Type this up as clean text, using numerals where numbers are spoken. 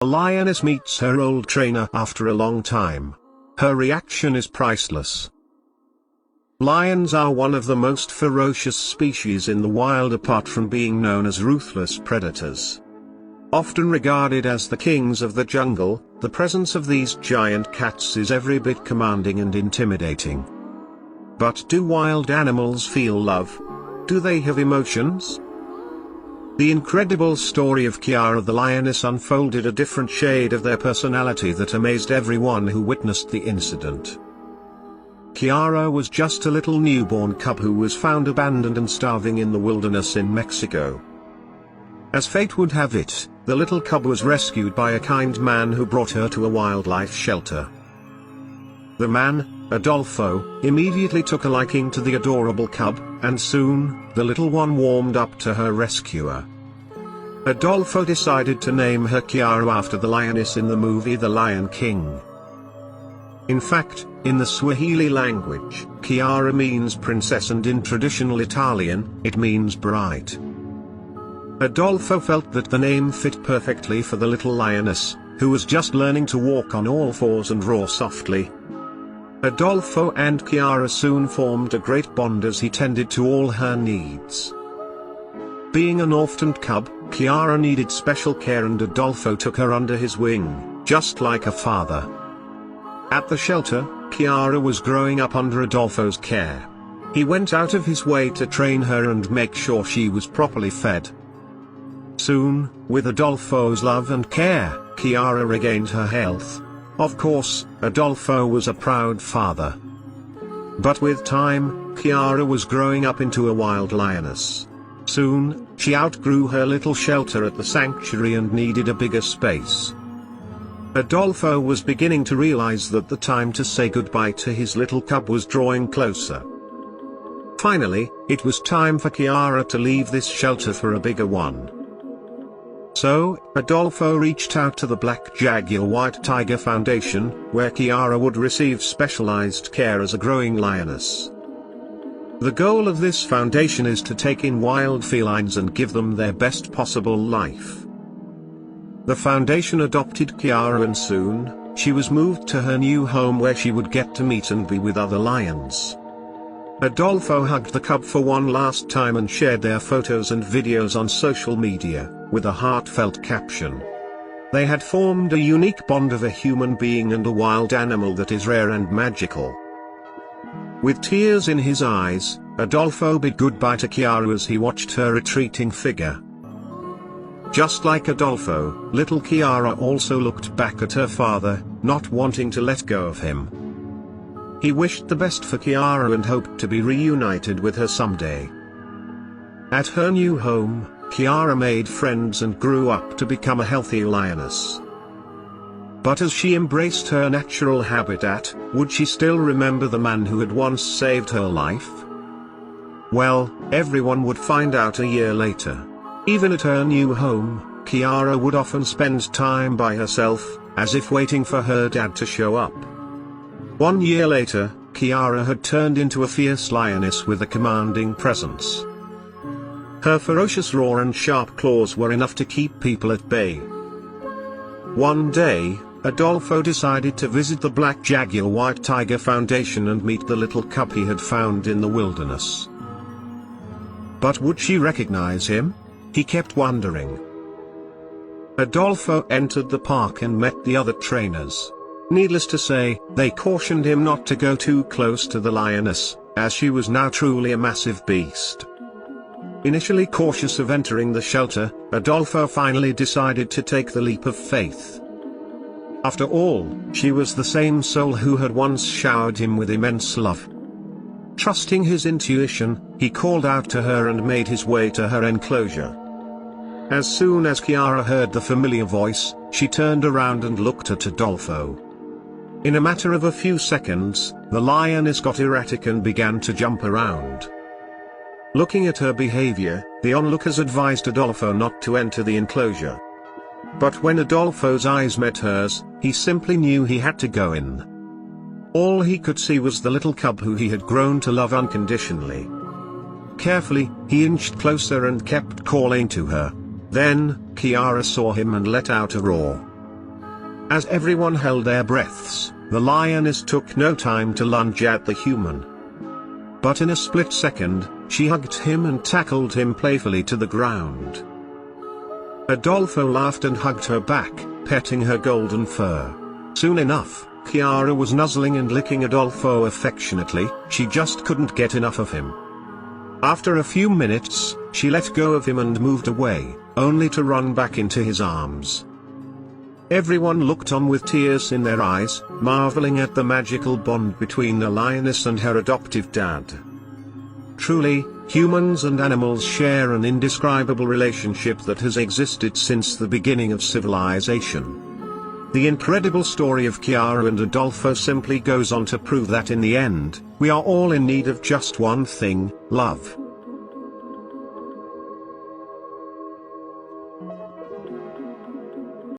A lioness meets her old trainer after a long time. Her reaction is priceless. Lions are one of the most ferocious species in the wild, apart from being known as ruthless predators. Often regarded as the kings of the jungle, the presence of these giant cats is every bit commanding and intimidating. But do wild animals feel love? Do they have emotions? The incredible story of Kiara the lioness unfolded a different shade of their personality that amazed everyone who witnessed the incident. Kiara was just a little newborn cub who was found abandoned and starving in the wilderness in Mexico. As fate would have it, the little cub was rescued by a kind man who brought her to a wildlife shelter. The man, Adolfo, immediately took a liking to the adorable cub, and soon, the little one warmed up to her rescuer. Adolfo decided to name her Kiara after the lioness in the movie The Lion King. In fact, in the Swahili language, Kiara means princess, and in traditional Italian, it means bright. Adolfo felt that the name fit perfectly for the little lioness, who was just learning to walk on all fours and roar softly. Adolfo and Kiara soon formed a great bond as he tended to all her needs. Being an orphaned cub, Kiara needed special care, and Adolfo took her under his wing, just like a father. At the shelter, Kiara was growing up under Adolfo's care. He went out of his way to train her and make sure she was properly fed. Soon, with Adolfo's love and care, Kiara regained her health. Of course, Adolfo was a proud father. But with time, Kiara was growing up into a wild lioness. Soon, she outgrew her little shelter at the sanctuary and needed a bigger space. Adolfo was beginning to realize that the time to say goodbye to his little cub was drawing closer. Finally, it was time for Kiara to leave this shelter for a bigger one. So, Adolfo reached out to the Black Jaguar White Tiger Foundation, where Kiara would receive specialized care as a growing lioness. The goal of this foundation is to take in wild felines and give them their best possible life. The foundation adopted Kiara, and soon, she was moved to her new home where she would get to meet and be with other lions. Adolfo hugged the cub for one last time and shared their photos and videos on social media, with a heartfelt caption. They had formed a unique bond of a human being and a wild animal that is rare and magical. With tears in his eyes, Adolfo bid goodbye to Kiara as he watched her retreating figure. Just like Adolfo, little Kiara also looked back at her father, not wanting to let go of him. He wished the best for Kiara and hoped to be reunited with her someday. At her new home, Kiara made friends and grew up to become a healthy lioness. But as she embraced her natural habitat, would she still remember the man who had once saved her life? Well, everyone would find out a year later. Even at her new home, Kiara would often spend time by herself, as if waiting for her dad to show up. 1 year later, Kiara had turned into a fierce lioness with a commanding presence. Her ferocious roar and sharp claws were enough to keep people at bay. One day, Adolfo decided to visit the Black Jaguar White Tiger Foundation and meet the little cub he had found in the wilderness. But would she recognize him? He kept wondering. Adolfo entered the park and met the other trainers. Needless to say, they cautioned him not to go too close to the lioness, as she was now truly a massive beast. Initially cautious of entering the shelter, Adolfo finally decided to take the leap of faith. After all, she was the same soul who had once showered him with immense love. Trusting his intuition, he called out to her and made his way to her enclosure. As soon as Kiara heard the familiar voice, she turned around and looked at Adolfo. In a matter of a few seconds, the lioness got erratic and began to jump around. Looking at her behavior, the onlookers advised Adolfo not to enter the enclosure. But when Adolfo's eyes met hers, he simply knew he had to go in. All he could see was the little cub who he had grown to love unconditionally. Carefully, he inched closer and kept calling to her. Then, Kiara saw him and let out a roar. As everyone held their breaths, the lioness took no time to lunge at the human. But in a split second, she hugged him and tackled him playfully to the ground. Adolfo laughed and hugged her back, petting her golden fur. Soon enough, Chiara was nuzzling and licking Adolfo affectionately. She just couldn't get enough of him. After a few minutes, she let go of him and moved away, only to run back into his arms. Everyone looked on with tears in their eyes, marveling at the magical bond between the lioness and her adoptive dad. Truly, humans and animals share an indescribable relationship that has existed since the beginning of civilization. The incredible story of Chiara and Adolfo simply goes on to prove that in the end, we are all in need of just one thing: love.